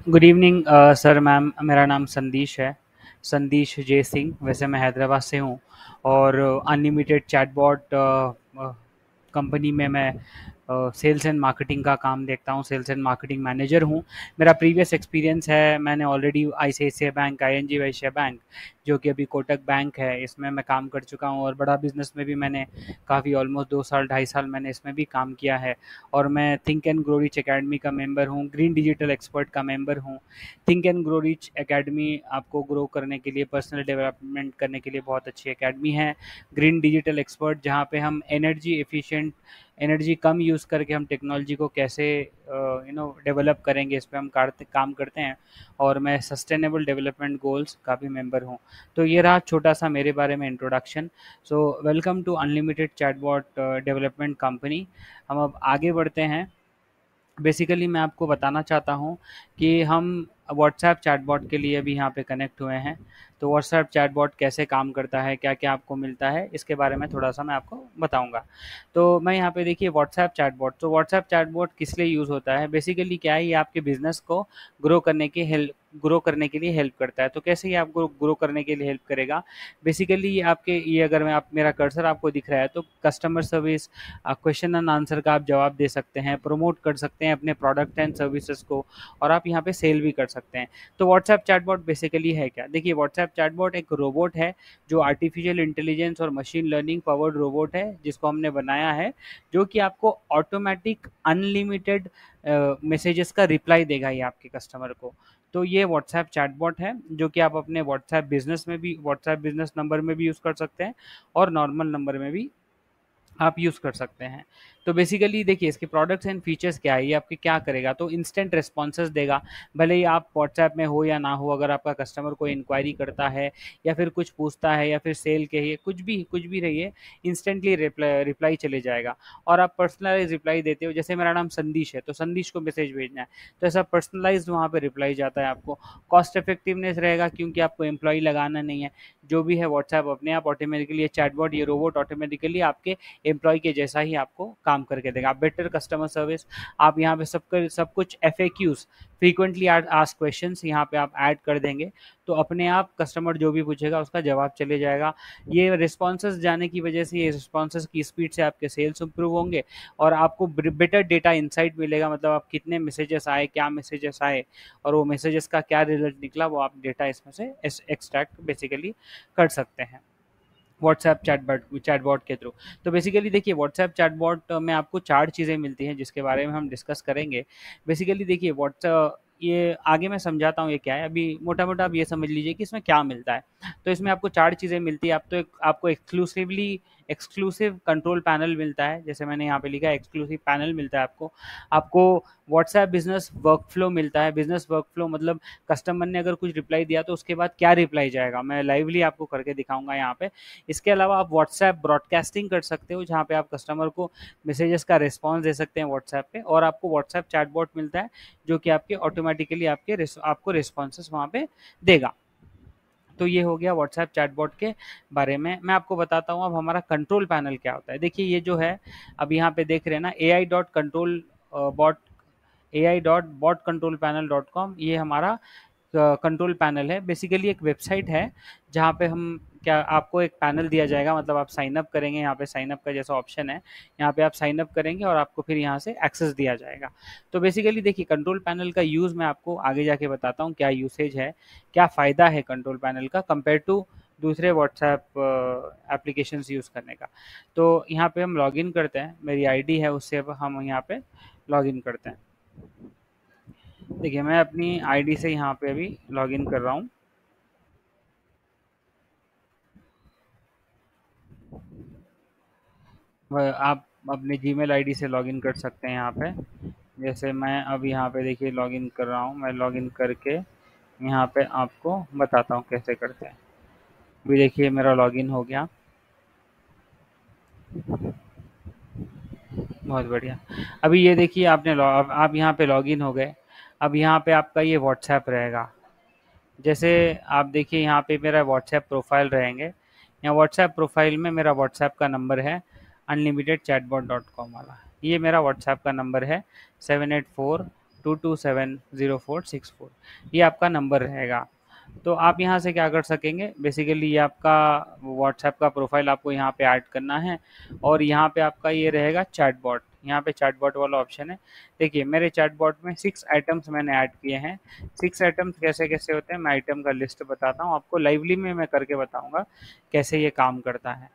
Good evening sir ma'am. मेरा नाम संदीश है, संदीश जय सिंह। वैसे मैं हैदराबाद से हूँ और अनलिमिटेड चैटबॉट कंपनी में मैं सेल्स एंड मार्केटिंग का काम देखता हूँ। सेल्स एंड मार्केटिंग मैनेजर हूँ। मेरा प्रीवियस एक्सपीरियंस है, मैंने ऑलरेडी आईसीआईसीआई बैंक, आईएनजी वैश्य बैंक, जो कि अभी कोटक बैंक है, इसमें मैं काम कर चुका हूँ। और बड़ा बिजनेस में भी मैंने काफ़ी ऑलमोस्ट 2 साल 2.5 साल मैंने इसमें भी काम किया है। और मैं think and grow rich academy का मेंबर हूँ, ग्रीन डिजिटल एक्सपर्ट का मेंबर हूँ। Think and grow rich academy आपको ग्रो करने के लिए, पर्सनल डेवलपमेंट करने के लिए बहुत अच्छी एकेडमी है। ग्रीन डिजिटल एक्सपर्ट, जहाँ पे हम एनर्जी एफिशिएंट, एनर्जी कम यूज़ करके हम टेक्नोलॉजी को कैसे डेवलप करेंगे, इस पे हम काम करते हैं। और मैं सस्टेनेबल डेवलपमेंट गोल्स का भी मेंबर हूँ। तो ये रहा छोटा सा मेरे बारे में introduction. So welcome to unlimited chatbot development company. हम अब आगे बढ़ते हैं। बेसिकली मैं आपको बताना चाहता हूँ कि हम व्हाट्सएप चैटबॉट के लिए भी यहाँ पे कनेक्ट हुए हैं। तो व्हाट्सएप चैटबॉट कैसे काम करता है, क्या क्या आपको मिलता है, इसके बारे में थोड़ा सा मैं आपको बताऊंगा। तो मैं यहाँ पे देखिए व्हाट्सएप चैटबॉट, तो व्हाट्सएप चैटबॉट किस लिए यूज़ होता है, बेसिकली क्या है, ये आपके बिजनेस को ग्रो करने की हेल्प ग्रो करने के लिए हेल्प करता है। तो कैसे ये आपको ग्रो करने के लिए हेल्प करेगा, बेसिकली ये आपके, ये अगर मैं आप मेरा कर्सर आपको दिख रहा है, तो customer service, question and answer का आप जवाब दे सकते हैं, प्रमोट कर सकते हैं अपने प्रोडक्ट एंड सर्विसेज को, और आप यहाँ पे सेल भी कर सकते हैं। तो व्हाट्सएप चैटबॉट बेसिकली है क्या, देखिए व्हाट्सएप चैटबॉट एक रोबोट है, जो आर्टिफिशियल इंटेलिजेंस और मशीन लर्निंग पावर्ड रोबोट है, जिसको हमने बनाया है, जो कि आपको ऑटोमेटिक अनलिमिटेड मैसेजेस का रिप्लाई देगा ये आपके कस्टमर को। तो ये व्हाट्सएप चैटबॉट है, जो कि आप अपने व्हाट्सएप बिजनेस में भी, व्हाट्सएप बिजनेस नंबर में भी यूज़ कर सकते हैं, और नॉर्मल नंबर में भी आप यूज़ कर सकते हैं। तो बेसिकली देखिए इसके प्रोडक्ट्स एंड फीचर्स क्या है, ये आपके क्या करेगा, तो इंस्टेंट रिस्पॉन्सेज देगा। भले ही आप व्हाट्सएप में हो या ना हो, अगर आपका कस्टमर कोई इंक्वायरी करता है या फिर कुछ पूछता है या फिर सेल के है, कुछ भी रहिए, इंस्टेंटली रिप्लाई रिप्लाई चले जाएगा। और आप पर्सनलाइज रिप्लाई देते हो, जैसे मेरा नाम संदीश है, तो संदीश को मैसेज भेजना है, तो ऐसा पर्सनलाइज वहाँ पर रिप्लाई जाता है आपको। कॉस्ट इफेक्टिवनेस रहेगा, क्योंकि आपको एम्प्लॉय लगाना नहीं है। जो भी है व्हाट्सएप अपने आप ऑटोमेटिकली, ये चैटबॉट, ये रोबोट ऑटोमेटिकली आपके एम्प्लॉय के जैसा ही आपको काम करके देगा। आप बेटर कस्टमर सर्विस, आप यहाँ पे सब कुछ FAQs, फ्रीक्वेंटली आस्क क्वेश्चंस, यहाँ पे आप ऐड कर देंगे, तो अपने आप कस्टमर जो भी पूछेगा उसका जवाब चले जाएगा। ये रिस्पॉन्सेज जाने की वजह से, ये रिस्पॉन्सेज की स्पीड से आपके सेल्स इंप्रूव होंगे, और आपको बेटर डेटा इंसाइट मिलेगा, मतलब आप कितने मैसेजेस आए, क्या मैसेजेस आए, और वो मैसेजेस का क्या रिजल्ट निकला, वो आप डेटा इसमें से एक्सट्रैक्ट बेसिकली कर सकते हैं व्हाट्सएप चैटबॉट के थ्रू। तो बेसिकली देखिए व्हाट्सएप चैटबॉट में आपको 4 चीज़ें मिलती हैं, जिसके बारे में हम डिस्कस करेंगे। बेसिकली देखिए व्हाट्सएप, ये आगे मैं समझाता हूँ ये क्या है, अभी मोटा मोटा आप ये समझ लीजिए कि इसमें क्या मिलता है। तो इसमें आपको 4 चीज़ें मिलती है। आपको एक्सक्लूसिव कंट्रोल पैनल मिलता है, जैसे मैंने यहाँ पे लिखा है, एक्सक्लूसिव पैनल मिलता है आपको। आपको व्हाट्सएप बिजनेस वर्कफ्लो मिलता है। बिजनेस वर्कफ्लो मतलब कस्टमर ने अगर कुछ रिप्लाई दिया तो उसके बाद क्या रिप्लाई जाएगा, मैं लाइवली आपको करके दिखाऊंगा यहाँ पे। इसके अलावा आप व्हाट्सएप ब्रॉडकास्टिंग कर सकते हो, जहाँ पे आप कस्टमर को मैसेजेस का रिस्पांस दे सकते हैं व्हाट्सएप पे, और आपको व्हाट्सएप चैटबॉट मिलता है, जो कि आपके ऑटोमेटिकली आपको रिस्पॉन्सेस वहाँ पे देगा। तो ये हो गया व्हाट्सएप चैटबॉट के बारे में। मैं आपको बताता हूँ अब हमारा कंट्रोल पैनल क्या होता है। देखिए ये जो है, अब यहाँ पे देख रहे हैं ना, ai.bot control panel.com, ये हमारा कंट्रोल पैनल है। बेसिकली एक वेबसाइट है, जहाँ पे हम, क्या आपको एक पैनल दिया जाएगा, मतलब आप साइन अप करेंगे, यहाँ पे साइन अप का जैसा ऑप्शन है, यहाँ पे आप साइन अप करेंगे और आपको फिर यहाँ से एक्सेस दिया जाएगा। तो बेसिकली देखिए कंट्रोल पैनल का यूज़ मैं आपको आगे जाके बताता हूँ, क्या यूसेज है, क्या फ़ायदा है कंट्रोल पैनल का कंपेयर टू दूसरे व्हाट्सएप एप्लीकेशंस यूज़ करने का। तो यहाँ पे हम लॉगिन करते हैं, मेरी आईडी है, उससे अब हम यहाँ पे लॉगिन करते हैं। देखिए मैं अपनी आईडी से यहाँ पे अभी लॉगिन कर रहा हूँ। आप अपने जीमेल आईडी से लॉगिन कर सकते हैं यहाँ पे। जैसे मैं अब यहाँ पे देखिए लॉगिन कर रहा हूँ, मैं लॉगिन करके यहाँ पे आपको बताता हूँ कैसे करते हैं। अभी देखिए मेरा लॉगिन हो गया, बहुत बढ़िया। अभी ये देखिए अब आप यहाँ पे लॉगिन हो गए। अब यहाँ पे आपका ये व्हाट्सएप रहेगा। जैसे आप देखिए यहाँ पे मेरा व्हाट्सएप प्रोफाइल रहेंगे। यहाँ व्हाट्सएप प्रोफाइल में मेरा व्हाट्सएप का नंबर है, अनलिमिटेड चैटबॉट डॉट कॉम वाला, ये मेरा व्हाट्सएप का नंबर है, 7841 2272270464, ये आपका नंबर रहेगा। तो आप यहाँ से क्या कर सकेंगे, बेसिकली ये आपका व्हाट्सएप का प्रोफाइल आपको यहाँ पे ऐड करना है, और यहाँ पे आपका ये रहेगा चैटबॉट, यहाँ पे चैटबॉट वाला ऑप्शन है। देखिए मेरे चैटबॉट में 6 आइटम्स मैंने ऐड किए हैं। 6 आइटम्स कैसे कैसे होते हैं, मैं आइटम का लिस्ट बताता हूँ आपको, लाइवली में मैं करके बताऊँगा कैसे ये काम करता है।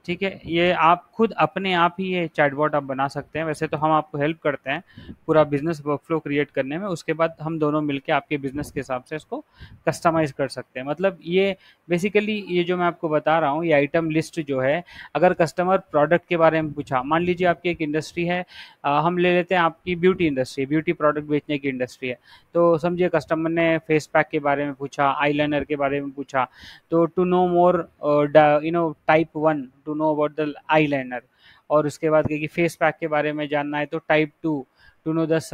ठीक है, ये आप खुद अपने आप ही ये चैटबॉट आप बना सकते हैं। वैसे तो हम आपको हेल्प करते हैं पूरा बिजनेस वर्कफ्लो क्रिएट करने में, उसके बाद हम दोनों मिलके आपके बिजनेस के हिसाब से इसको कस्टमाइज कर सकते हैं। मतलब ये बेसिकली ये जो मैं आपको बता रहा हूँ, ये आइटम लिस्ट जो है, अगर कस्टमर प्रोडक्ट के बारे में पूछा, मान लीजिए आपकी एक इंडस्ट्री है, हम ले लेते हैं आपकी ब्यूटी इंडस्ट्री, ब्यूटी प्रोडक्ट बेचने की इंडस्ट्री है, तो समझिए कस्टमर ने फेस पैक के बारे में पूछा, आईलाइनर के बारे में पूछा, तो to know more type 1 to know about the eyeliner, और उसके बाद कि फेस पैक के बारे में जानना है तो टाइप 2 टू नो दस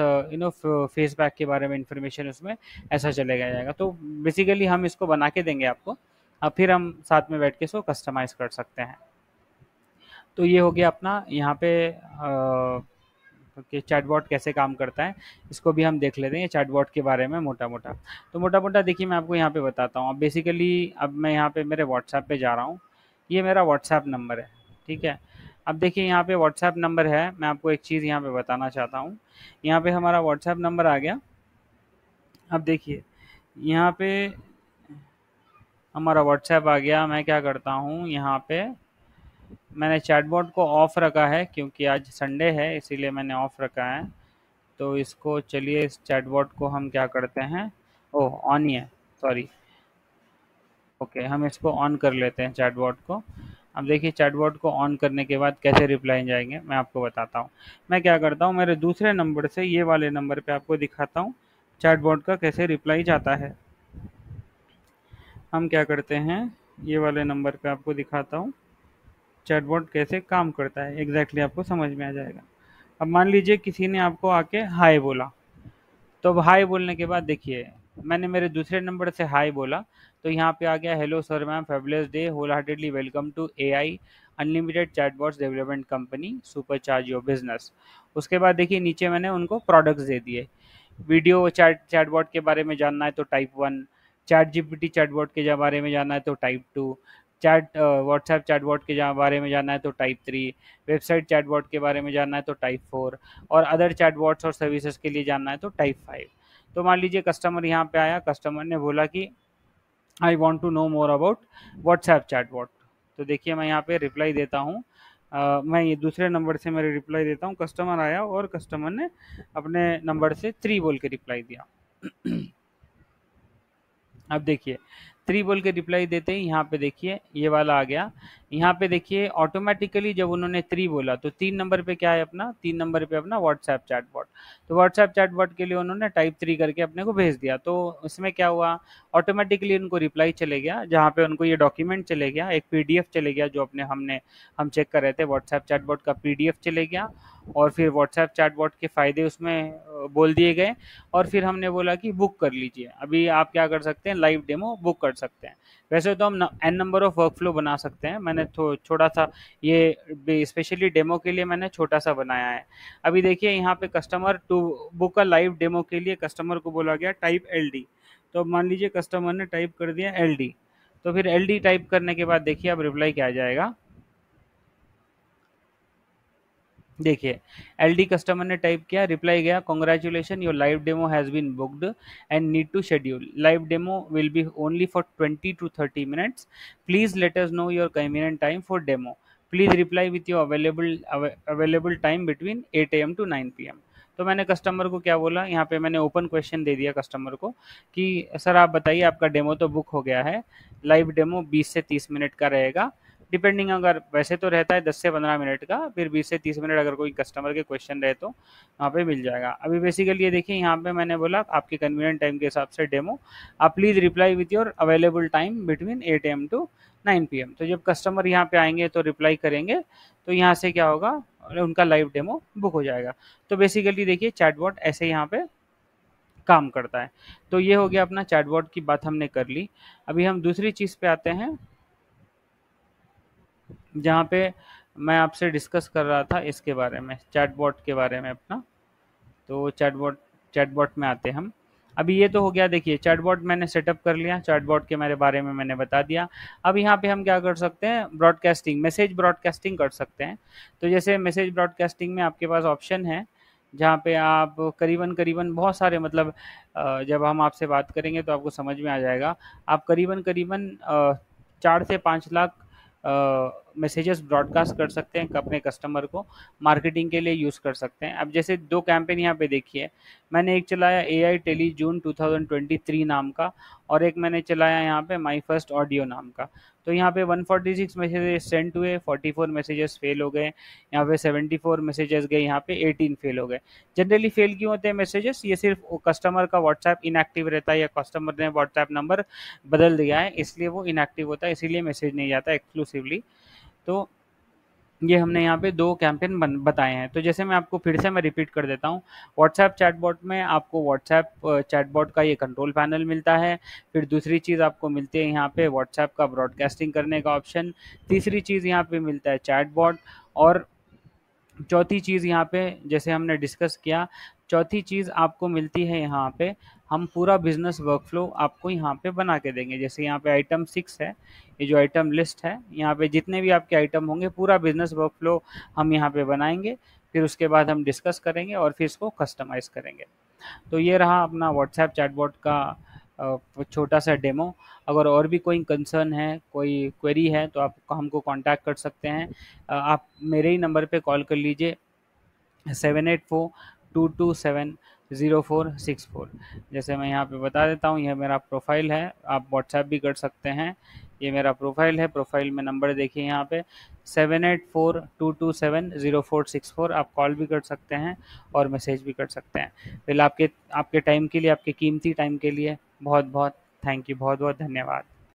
फेस पैक के बारे में इंफॉर्मेशन उसमें ऐसा चलेगा जाएगा। तो बेसिकली हम इसको बना के देंगे आपको, अब फिर हम साथ में बैठ के इसको कस्टमाइज कर सकते हैं। तो ये हो गया अपना यहाँ पे कि चैटबॉट कैसे काम करता है, इसको भी हम देख लेते हैं चैटबॉट के बारे में मोटा मोटा। तो मोटा मोटा देखिए मैं आपको यहाँ पे बताता हूँ। अब बेसिकली अब मैं यहाँ पे मेरे व्हाट्सएप पे जा रहा हूँ, ये मेरा व्हाट्सएप नंबर है, ठीक है। अब देखिए यहाँ पे व्हाट्सएप नंबर है, मैं आपको एक चीज़ यहाँ पे बताना चाहता हूँ। यहाँ पे हमारा व्हाट्सएप नंबर आ गया। अब देखिए यहाँ पे हमारा व्हाट्सएप आ गया। मैं क्या करता हूँ, यहाँ पे मैंने चैटबॉट को ऑफ रखा है क्योंकि आज संडे है, इसीलिए मैंने ऑफ रखा है। तो इसको चलिए, इस चैटबॉट को हम क्या करते हैं, ओह ऑन ही है, सॉरी, ओके, हम इसको ऑन कर लेते हैं चैटबॉट को। अब देखिए चैटबॉट को ऑन करने के बाद कैसे रिप्लाई जाएंगे मैं आपको बताता हूँ। मैं क्या करता हूँ, मेरे दूसरे नंबर से ये वाले नंबर पे आपको दिखाता हूँ चैटबॉट का कैसे रिप्लाई जाता है। हम क्या करते हैं, ये वाले नंबर पे आपको दिखाता हूँ चैटबॉट कैसे काम करता है, एग्जैक्टली आपको समझ में आ जाएगा। अब मान लीजिए किसी ने आपको आके हाय बोला, तो अब हाय बोलने के बाद देखिए मैंने मेरे दूसरे नंबर से हाय बोला, तो यहाँ पे आ गया, hello sir ma'am, fabulous day, wholeheartedly welcome to AI unlimited chatbots development company, supercharge your business. उसके बाद देखिए नीचे मैंने उनको प्रोडक्ट्स दे दिए। वीडियो चैटबॉट के बारे में जानना है तो टाइप 1, चैट जीपीटी चैटबॉट के बारे में जानना है तो टाइप 2, व्हाट्सएप चैटबॉट के बारे में जानना है तो टाइप 3, वेबसाइट चैटबॉट के बारे में जानना है तो टाइप 4, और अदर चैटबॉट्स और सर्विसेज के लिए जानना है तो टाइप 5। तो मान लीजिए कस्टमर यहाँ पे आया, कस्टमर ने बोला कि I want to know more about WhatsApp chatbot. तो देखिए मैं यहाँ पे रिप्लाई देता हूँ, मैं ये दूसरे नंबर से मेरे रिप्लाई देता हूँ। कस्टमर आया और कस्टमर ने अपने नंबर से 3 बोल के रिप्लाई दिया। अब देखिए 3 बोल के रिप्लाई देते ही यहाँ पे देखिए ये वाला आ गया। यहाँ पे देखिए ऑटोमेटिकली जब उन्होंने 3 बोला तो 3 नंबर पे क्या है अपना, 3 नंबर पे अपना व्हाट्सएप चैटबॉट। तो व्हाट्सएप चैटबॉट के लिए उन्होंने टाइप 3 करके अपने को भेज दिया। तो इसमें क्या हुआ, ऑटोमेटिकली उनको रिप्लाई चले गया, जहाँ पे उनको ये डॉक्यूमेंट चले गया, एक पीडीएफ चले गया, जो अपने हम चेक कर रहे थे व्हाट्सएप चैटबॉट का पीडीएफ चले गया, और फिर व्हाट्सएप चैटबॉट के फ़ायदे उसमें बोल दिए गए। और फिर हमने बोला कि बुक कर लीजिए, अभी आप क्या कर सकते हैं, लाइव डेमो बुक कर सकते हैं। वैसे तो हम एन नंबर ऑफ वर्कफ्लो बना सकते हैं, मैंने छोटा सा ये स्पेशली डेमो के लिए मैंने छोटा सा बनाया है। अभी देखिए यहाँ पे customer to book a live demo के लिए कस्टमर को बोला गया टाइप एलडी। तो मान लीजिए कस्टमर ने टाइप कर दिया एलडी, तो फिर एलडी टाइप करने के बाद देखिए अब रिप्लाई क्या आ जाएगा। देखिए एलडी कस्टमर ने टाइप किया, रिप्लाई गया, congratulation your live demo has been booked and need to schedule, live demo will be only for 20 to 30 minutes, please let us know your convenient time for demo, please reply with your available time between 8 AM to 9 PM। तो मैंने customer को क्या बोला, यहाँ पे मैंने open question दे दिया customer को कि सर आप बताइए, आपका डेमो तो बुक हो गया है, लाइव डेमो 20 से 30 मिनट का रहेगा, डिपेंडिंग, अगर वैसे तो रहता है 10 से 15 मिनट का, फिर 20 से 30 मिनट अगर कोई कस्टमर के क्वेश्चन रहे तो वहाँ पे मिल जाएगा। अभी बेसिकली ये देखिए यहाँ पे मैंने बोला आपके कन्वीनियंट टाइम के हिसाब से डेमो, आप please reply with your available time between 8 AM to 9 PM। तो जब कस्टमर यहाँ पे आएंगे तो रिप्लाई करेंगे, तो यहाँ से क्या होगा, उनका लाइव डेमो बुक हो जाएगा। तो बेसिकली देखिए चैटबॉट ऐसे यहाँ पे काम करता है। तो ये हो गया अपना चैटबॉट की बात हमने कर ली। अभी हम दूसरी चीज़ पे आते हैं, जहाँ पे मैं आपसे डिस्कस कर रहा था इसके बारे में, चैटबॉट के बारे में अपना। तो चैटबॉट में आते हैं हम। अभी ये तो हो गया, देखिए चैटबॉट मैंने सेटअप कर लिया, चैटबॉट के मेरे बारे में मैंने बता दिया। अब यहाँ पे हम क्या कर सकते हैं, ब्रॉडकास्टिंग, मैसेज ब्रॉडकास्टिंग कर सकते हैं। तो जैसे मैसेज ब्रॉडकास्टिंग में आपके पास ऑप्शन है जहाँ पे आप करीबन करीबन बहुत सारे, मतलब जब हम आपसे बात करेंगे तो आपको समझ में आ जाएगा। आप करीबन करीबन 4 से 5 लाख मैसेजेस ब्रॉडकास्ट कर सकते हैं अपने कस्टमर को, मार्केटिंग के लिए यूज़ कर सकते हैं। अब जैसे 2 कैंपेन यहाँ पे देखिए, मैंने एक चलाया एआई टेली जून 2023 नाम का, और एक मैंने चलाया यहाँ पे माई फर्स्ट ऑडियो नाम का। तो यहाँ पे 146 मैसेजेस सेंड हुए, 44 मैसेजेस फेल हो गए, यहाँ पे 74 मैसेजेस गए, यहाँ पे 18 फेल हो गए। जनरली फेल क्यों होते हैं मैसेजेस, ये सिर्फ कस्टमर का व्हाट्सएप इनएक्टिव रहता है या कस्टमर ने व्हाट्सएप नंबर बदल दिया है, इसलिए वो इनएक्टिव होता है, इसीलिए मैसेज नहीं जाता एक्सक्लूसिवली। तो ये हमने यहाँ पे 2 कैंपेन बताए हैं। तो जैसे मैं आपको फिर से मैं रिपीट कर देता हूँ, व्हाट्सएप चैटबॉट में आपको व्हाट्सएप चैटबॉट का ये कंट्रोल पैनल मिलता है। फिर दूसरी चीज़ आपको मिलती है यहाँ पे व्हाट्सएप का ब्रॉडकास्टिंग करने का ऑप्शन। तीसरी चीज़ यहाँ पे मिलता है चैटबॉट। और चौथी चीज़ यहाँ पे जैसे हमने डिस्कस किया, चौथी चीज़ आपको मिलती है यहाँ पे, हम पूरा बिजनेस वर्कफ्लो आपको यहाँ पे बना के देंगे। जैसे यहाँ पे आइटम 6 है, ये जो आइटम लिस्ट है, यहाँ पे जितने भी आपके आइटम होंगे पूरा बिजनेस वर्कफ्लो हम यहाँ पे बनाएंगे। फिर उसके बाद हम डिस्कस करेंगे और फिर इसको कस्टमाइज़ करेंगे। तो ये रहा अपना व्हाट्सएप चैटबॉट का छोटा सा डेमो। अगर और भी कोई कंसर्न है, कोई क्वेरी है, तो आप हमको कांटेक्ट कर सकते हैं। आप मेरे ही नंबर पे कॉल कर लीजिए, 7842270464। जैसे मैं यहाँ पे बता देता हूँ, यह मेरा प्रोफाइल है, आप व्हाट्सएप भी कर सकते हैं। ये मेरा प्रोफाइल है, प्रोफाइल में नंबर देखिए यहाँ पे 7842270464। आप कॉल भी कर सकते हैं और मैसेज भी कर सकते हैं। पहले आपके आपके टाइम के लिए, आपके कीमती टाइम के लिए बहुत बहुत थैंक यू, बहुत बहुत धन्यवाद।